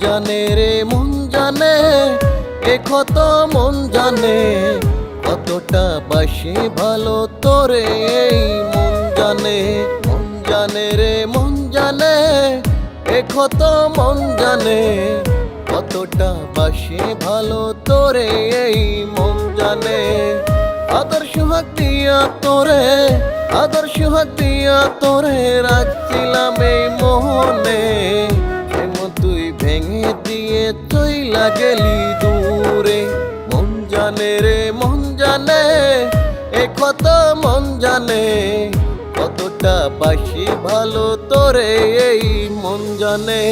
জানে রে মন জানে, এ কত মন জানে, কতটা বাসি ভালো তোরে এই মন জানে রে মন জানে, এ কত মন জানে, কতটা বাসি ভালো তোরে এই মন জানে। আদর সোহাগ দিয়া তোরে, আদর সোহাগ দিয়া তোরে রাখছিলাম এই মোহনে, কেমন তুই ভেঙে দিয়ে চইলা গেলি দূরে। মন জানে রে মন জানে, এ কত মন জানে, কতটা বাসি ভালো তোরে এই মন জানে।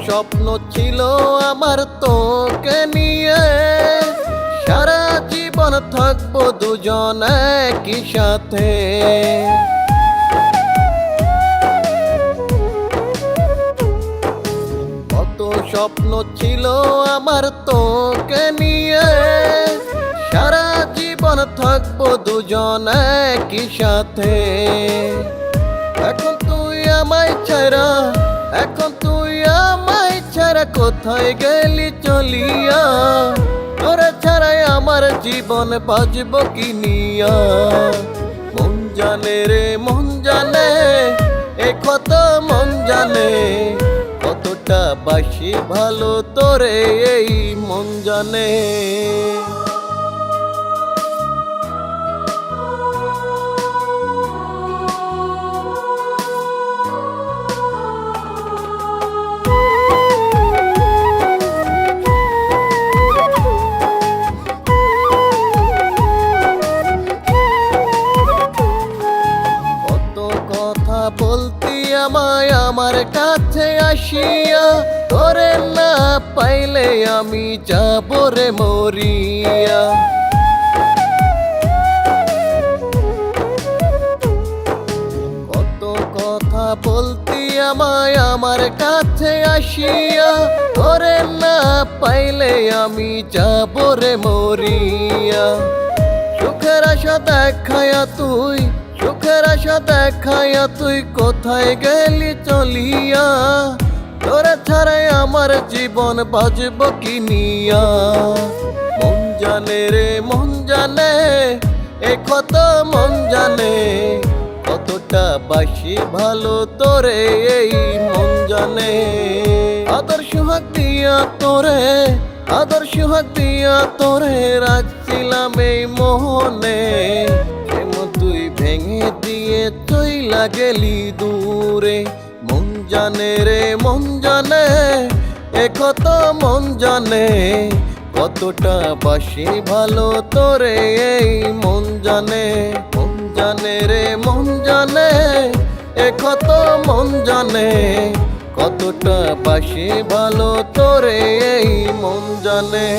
স্বপ্ন ছিল আমার তোকে নিয়ে, সারা জীবন থাকবো দুজন একই সাথে। কত স্বপ্ন ছিল আমার তোকে নিয়ে, সারা জীবন থাকবো দুজন একই সাথে। এখন তুই আমায় ছাড়া, এখন তুই আমায় ছাড়া কোথায় গেলি চলিয়া, তোরা ছাড়াই আমার জীবন বাঁচব কি নিয়া। মন জানে রে মন জানে, এ কত মন জানে, কতটা বাসি ভালো তোরে এই মন জানে। বলতি আমায় আমার কাছে আসিয়া, তোরে না পাইলে আমি যাব রে মরিয়া। কত কথা বলতি আমায় আমার কাছে আসিয়া, তোরে না পাইলে আমি যাব রে মরিয়া। সুখের আশা দেখায়া তুই, সুখের আশা দেখায়া তুই কোথায় গেলি চলিয়া, তোরা ছাড়াই আমার জীবন বাঁচব কি নিয়া। মন জানে রে মন জানে, এ কত মন জানে, কতটা বাসি ভালো তোরে এই মন জানে। আদর সোহাগ দিয়া তোরে, আদর সোহাগ দিয়া তোরে রাখছিলাম এই মোহনে, তুই ভেঙে দিয়ে চইলা গেলি দূরে। মন জানে রে মন জানে, এ কত মন জানে, কতটা বাসি ভালো তোরে এই মন জানে। মন জানে রে মন জানে, এ কত মন জানে, কতটা বাসি ভালো তোরে এই মন জানে।